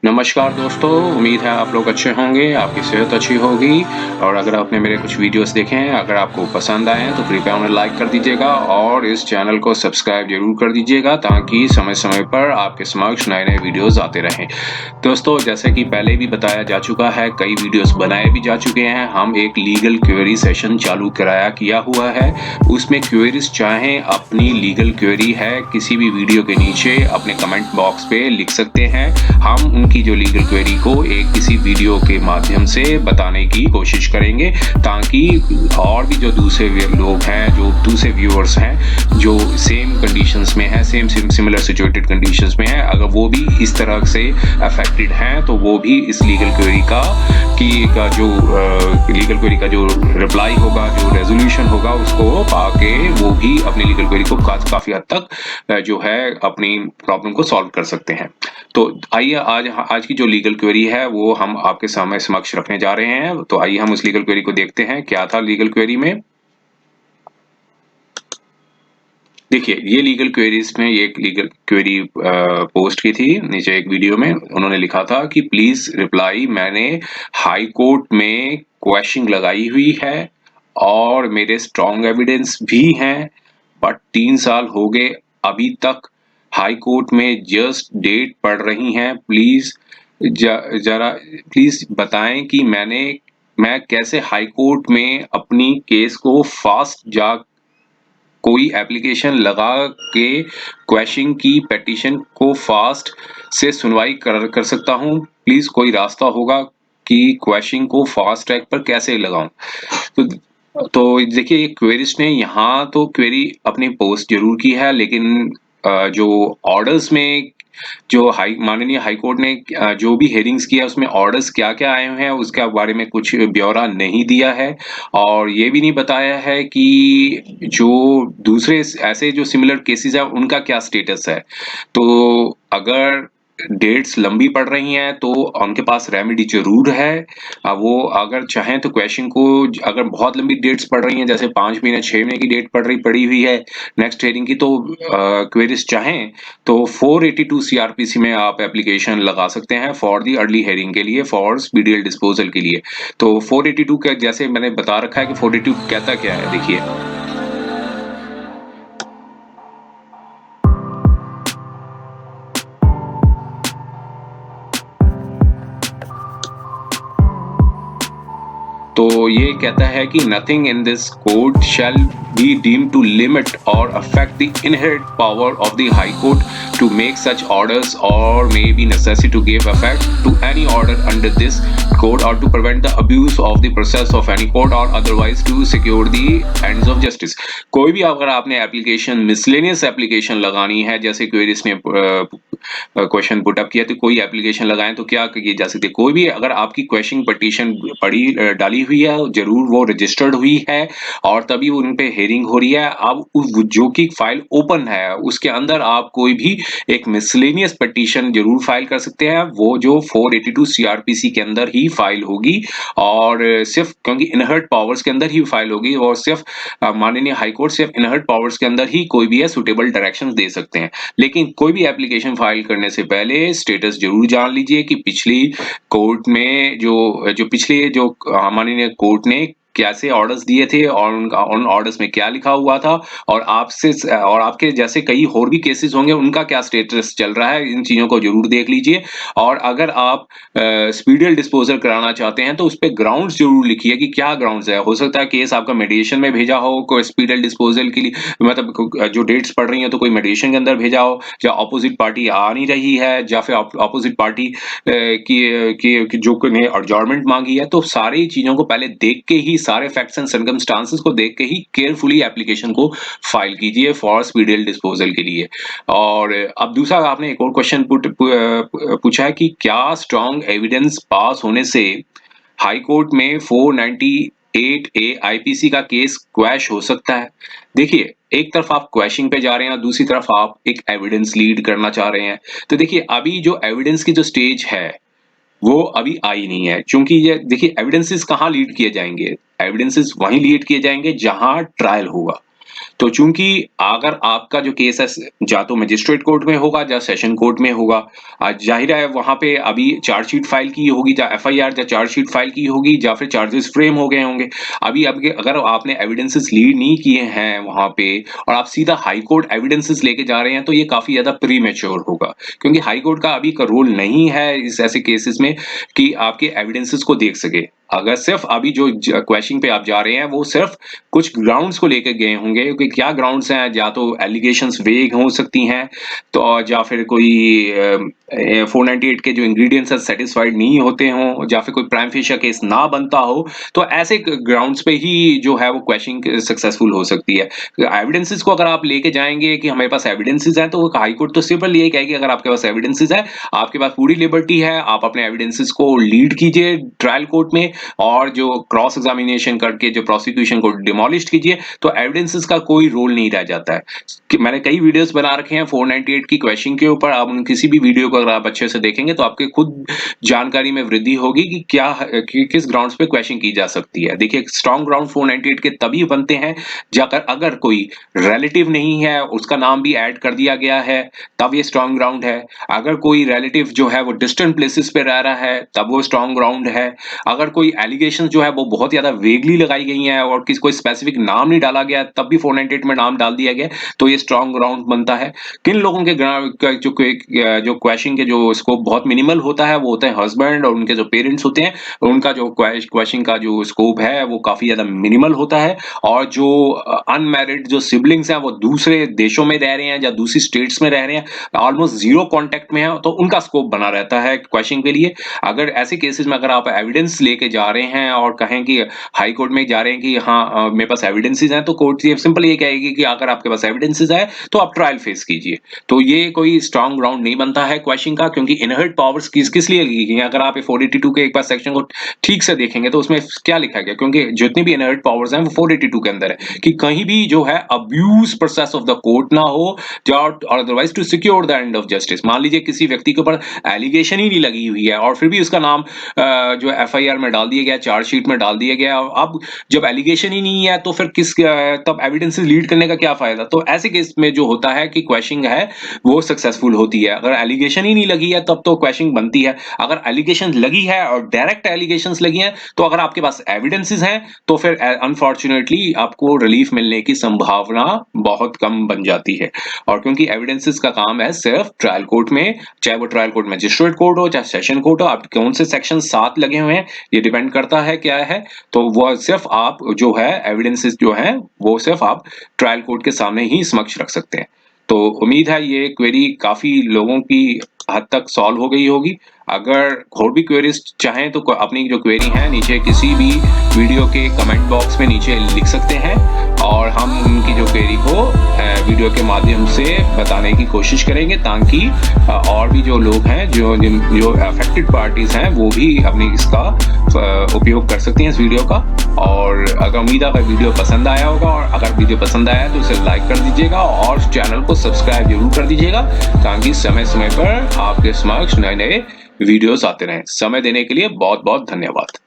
नमस्कार दोस्तों, उम्मीद है आप लोग अच्छे होंगे, आपकी सेहत अच्छी होगी और अगर आपने मेरे कुछ वीडियोस देखे हैं, अगर आपको पसंद आए हैं तो कृपया उन्हें लाइक कर दीजिएगा और इस चैनल को सब्सक्राइब ज़रूर कर दीजिएगा ताकि समय-समय पर आपके समक्ष नए-नए वीडियोस आते रहें। दोस्तों, जैसे कि पहले भी बताया जा चुका है, कई वीडियोस बनाए भी जा चुके हैं, हम एक लीगल क्वेरी सेशन चालू किया हुआ है। उसमें क्वेरीज चाहें अपनी लीगल क्वेरी है, किसी भी वीडियो के नीचे अपने कमेंट बॉक्स पे लिख सकते हैं। हम उनकी जो लीगल क्वेरी को एक किसी वीडियो के माध्यम से बताने की कोशिश करेंगे ताकि और भी जो दूसरे लोग हैं, जो दूसरे व्यूअर्स हैं, जो सेम कंडीशंस में हैं, सिमिलर सिचुएटेड कंडीशंस में हैं, अगर वो भी इस तरह से अफेक्टेड हैं तो वो भी इस लीगल क्वेरी का जो रिप्लाई होगा, जो रेजोल्यूशन होगा, उसको पाके वो भी अपनी लीगल क्वेरी को काफी हद तक जो है अपनी प्रॉब्लम को सॉल्व कर सकते हैं। तो आइए आज की जो लीगल क्वेरी है वो हम आपके सामने समक्ष रखने जा रहे हैं। तो आइए हम उस लीगल क्वेरी को देखते हैं क्या था लीगल क्वेरी में। देखिए, ये लीगल क्वेरीज में ये एक लीगल क्वेरी पोस्ट की थी नीचे एक वीडियो में। उन्होंने लिखा था कि प्लीज रिप्लाई, मैंने हाई कोर्ट में क्वेश्चन लगाई हुई है और मेरे स्ट्रॉन्ग एविडेंस भी हैं, बट 3 साल हो गए अभी तक हाई कोर्ट में जस्ट डेट पड़ रही हैं। प्लीज जरा प्लीज बताएं कि मैं कैसे हाई कोर्ट में अपनी केस को फास्ट जा कोई एप्लीकेशन लगा के क्वेश्चन की पेटिशन को फास्ट से सुनवाई कर सकता हूँ। प्लीज कोई रास्ता होगा कि क्वेश्चन को फास्ट ट्रैक पर कैसे लगाऊं। तो देखिए, ये क्वेरीज ने यहाँ तो क्वेरी अपनी पोस्ट जरूर की है, लेकिन जो ऑर्डर्स में जो माननीय हाई कोर्ट ने जो भी हेयरिंग्स किया उसमें ऑर्डर्स क्या-क्या आए हुए हैं उसके बारे में कुछ ब्यौरा नहीं दिया है और ये भी नहीं बताया है कि जो दूसरे ऐसे जो सिमिलर केसेस हैं उनका क्या स्टेटस है। तो अगर डेट्स लंबी पड़ रही हैं तो उनके पास रेमेडी जरूर है। वो अगर चाहें तो क्वेश्चन को अगर बहुत लंबी डेट्स पड़ रही हैं, जैसे 5 महीने 6 महीने की डेट पड़ी हुई है नेक्स्ट हेयरिंग की, तो क्वेरीज चाहें तो 482 सीआरपीसी में आप एप्लीकेशन लगा सकते हैं फॉर दी अर्ली हेयरिंग के लिए, फॉर स्पीडियल डिस्पोजल के लिए। तो 482 का जैसे मैंने बता रखा है कि 482 कहता क्या है, देखिए। तो ये कहता है कि nothing in this code shall be deemed to limit और affect the inherent power of the high court to make such orders और may be necessity to give effect to any order under this code और to prevent the abuse of the process of any court और otherwise to secure the ends of justice. कोई भी अगर आपने application miscellaneous application लगानी है, जैसे queries ने क्वेश्चन पुट अप किया, तो कोई एप्लीकेशन लगाएं तो क्या की जा सकती है। कोई भी अगर आपकी क्वेश्चन पटिशन डाली हुई है, जरूर वो रजिस्टर्ड हुई है और तभी उन पे हेयरिंग हो रही है। अब जो की फाइल ओपन है उसके अंदर आप कोई भी एक मिसलेनियस पटिशन जरूर फाइल कर सकते हैं, वो जो 482 सीआरपीसी के अंदर ही फाइल होगी और सिर्फ क्योंकि इनहर्ट पावर्स के अंदर ही फाइल होगी और सिर्फ माननीय हाईकोर्ट सिर्फ इनहर्ट पावर्स के अंदर ही कोई भी है सुटेबल डायरेक्शंस दे सकते हैं। लेकिन कोई भी एप्लीकेशन फाइल करने से पहले स्टेटस जरूर जान लीजिए कि पिछली कोर्ट में जो पिछले जो माननीय कोर्ट ने कैसे ऑर्डर्स दिए थे और उन ऑर्डर्स में क्या लिखा हुआ था और आपके जैसे कई और भी केसेस होंगे उनका क्या स्टेटस चल रहा है, इन चीजों को जरूर देख लीजिए। और अगर आप स्पीडियल डिस्पोजल कराना चाहते हैं तो उस पे ग्राउंड्स जरूर लिखिए कि क्या ग्राउंड्स है। हो सकता है केस आपका मेडिएशन में भेजा हो, कोई स्पीडियल डिस्पोजल के लिए, मतलब जो डेट्स पड़ रही हैं तो कोई मेडिएशन के अंदर भेजा हो, या ऑपोजिट पार्टी आ नहीं रही है, या फिर ऑपोजिट पार्टी की जो ने एडजॉर्नमेंट मांगी है। तो सारी चीजों को पहले देख के ही, सारे फैक्ट्स एंड सर्कमस्टांसेस को देख के ही केयरफुली एप्लीकेशन को फाइल कीजिए फॉर स्पीडियल डिस्पोजल के लिए। और अब दूसरा आपने एक और क्वेश्चन पूछा है कि क्या स्ट्रॉन्ग एविडेंस पास होने से हाई कोर्ट में 498A आईपीसी का केस क्वैश हो सकता है। देखिए, एक तरफ आप क्वैशिंग पे जा रहे हैं और दूसरी तरफ आप एक एविडेंस लीड करना चाह रहे हैं। तो देखिए, अभी जो एविडेंस की जो स्टेज है वो अभी आई नहीं है, क्योंकि ये देखिए एविडेंसेस कहाँ लीड किए जाएंगे, एविडेंसेस वहीं लीड किए जाएंगे जहां ट्रायल होगा। तो चूंकि अगर आपका जो केस है या तो मजिस्ट्रेट कोर्ट में होगा या सेशन कोर्ट में होगा, जाहिर है वहां पे अभी चार्जशीट फाइल की होगी या एफआईआर या चार्जशीट फाइल की होगी या फिर चार्जेस फ्रेम हो गए होंगे। अभी अगर आपने एविडेंसेस लीड नहीं किए हैं वहां पे और आप सीधा हाई कोर्ट एविडेंसेस लेके जा रहे हैं तो ये काफी ज्यादा प्रीमेच्योर होगा, क्योंकि हाई कोर्ट का अभी का रोल नहीं है इस ऐसे केसेस में कि आपके एविडेंसेस को देख सके। अगर सिर्फ अभी जो क्वेश्चन पे आप जा रहे हैं वो सिर्फ कुछ ग्राउंड्स को लेकर गए होंगे कि क्या ग्राउंड्स हैं, या तो एलिगेशंस वेग हो सकती हैं तो या फिर कोई 498 के जो इंग्रेडिएंट्स हैं सेटिस्फाइड नहीं होते हों या फिर कोई प्राइम फेशिया केस ना बनता हो, तो ऐसे ग्राउंड्स पे ही जो है वो क्वेश्चन सक्सेसफुल हो सकती है। एविडेंसेस को अगर आप लेके जाएंगे कि हमारे पास एविडेंसेस हैं, तो हाई कोर्ट तो सिंपल यही कहेगी अगर आपके पास एविडेंसेस है, आपके पास पूरी लिबर्टी है, आप अपने एविडेंसेस को लीड कीजिए ट्रायल कोर्ट में और जो क्रॉस एग्जामिनेशन करके जो प्रोसिक्यूशन को डिमोलिश कीजिए, तो एविडेंसेस का कोई रोल नहीं रह जाता है। मैंने कई वीडियोस बना रखे हैं 498 की क्वेश्चन के ऊपर, आप उन किसी भी वीडियो को अगर आप अच्छे से देखेंगे तो आपके खुद जानकारी में वृद्धि होगी कि किस ग्राउंड्स पे क्वेश्चन की जा सकती है। देखिए स्ट्रॉन्ग ग्राउंड 498 के तभी बनते हैं जाकर अगर कोई रिलेटिव नहीं है, उसका नाम भी ऐड कर दिया गया है, तब ये स्ट्रॉन्ग ग्राउंड है। अगर कोई रिलेटिव जो है वो डिस्टेंट प्लेसेस पे रह रहा है तब वो स्ट्रॉन्ग ग्राउंड है। अगर कोई एलिगेशन जो है वो बहुत ज्यादा वेगली लगाई गई हैं और किसी कोई स्पेसिफिक नाम नहीं डाला गया तब भी 498 में नाम डाल दिया गया, तो ये स्ट्रॉन्ग ग्राउंड बनता है। किन लोगों के जो क्वेश्चन के जो स्कोप बहुत मिनिमल होता है वो होते हैं हस्बैंड और उनके जो पेरेंट्स होते हैं, उनका जो क्वेश्चन का जो स्कोप है वो काफी ज्यादा मिनिमल होता है। और जो अनमैरिड जो सिबलिंग्स हैं वो दूसरे देशों में रह रहे हैं या दूसरी स्टेट्स में रह रहे हैं, ऑलमोस्ट जीरो कांटेक्ट में है, तो उनका स्कोप बना रहता है क्वेश्चन के लिए। अगर ऐसे केसेस में अगर आप एविडेंस लेके जा रहे हैं और कहें कि हाई कोर्ट में जा रहे हैं कि हाँ मेरे पास एविडेंसेस हैं, तो कोर्ट सिंपल ये कहेगी कि अगर आपके पास एविडेंसेस है तो आप ट्रायल फेस कीजिए। तो ये कोई स्ट्रॉन्ग ग्राउंड नहीं बनता है क्वेश्चन का, क्योंकि इनहर्ट पावर्स किस लिए ली गई हैं। अगर आप 482 के एक बार सेक्शन को ठीक से देखेंगे तो उसमें क्या लिखा गया, क्योंकि जितनी भी इनहर्ट पावर्स हैं वो 482 के अंदर है कि कहीं भी जो है abuse process of the court ना हो और otherwise to secure the end of justice. मान लीजिए किसी व्यक्ति के ऊपर एलिगेशन ही नहीं लगी हुई है और फिर भी उसका नाम जो एफआईआर में डाल दिया गया, चार्जशीट में डाल दिया गया, अब जब एलिगेशन ही नहीं है तो फिर तब एविडेंसेस लीड करने का क्या फायदा। तो ऐसे केस में जो होता है कि क्वेश्चन है वो सक्सेसफुल होती है। अगर एलिगेशन ही नहीं लगी है तब तो क्वेश्चन बनती है। अगर एलिगेशन लगी है और डायरेक्ट एलिगेशंस लगी हैं, तो अगर आपके पास एविडेंसेस हैं तो फिर अनफॉर्चुनेटली आपको रिलीफ मिलने की संभावना बहुत कम बन जाती है। और क्योंकि एविडेंसेस का काम है सिर्फ ट्रायल कोर्ट में, चाहे वो ट्रायल कोर्ट मजिस्ट्रेट कोर्ट हो चाहे सेशन कोर्ट हो, आप कौन से सेक्शन 7 लगे हुए हैं ये डिपेंड करता है क्या है, तो वो सिर्फ आप जो है एविडेंसेस जो है वो सिर्फ आप ट्रायल कोर्ट के सामने ही समक्ष रख सकते हैं। तो उम्मीद है ये क्वेरी काफी लोगों की हद तक सॉल्व हो गई होगी। अगर और भी क्वेरीज चाहें तो अपनी जो क्वेरी है नीचे किसी भी वीडियो के कमेंट बॉक्स में नीचे लिख सकते हैं और हम उनकी जो क्वेरी को वीडियो के माध्यम से बताने की कोशिश करेंगे, ताकि और भी जो लोग हैं जो अफेक्टेड पार्टीज हैं वो भी अपनी इसका उपयोग कर सकती हैं इस वीडियो का। और अगर उम्मीद है अगर वीडियो पसंद आया होगा, और अगर वीडियो पसंद आया तो इसे लाइक कर दीजिएगा और चैनल को सब्सक्राइब जरूर कर दीजिएगा, ताकि समय समय पर आपके समक्ष नए नए वीडियोस आते रहें। समय देने के लिए बहुत बहुत धन्यवाद।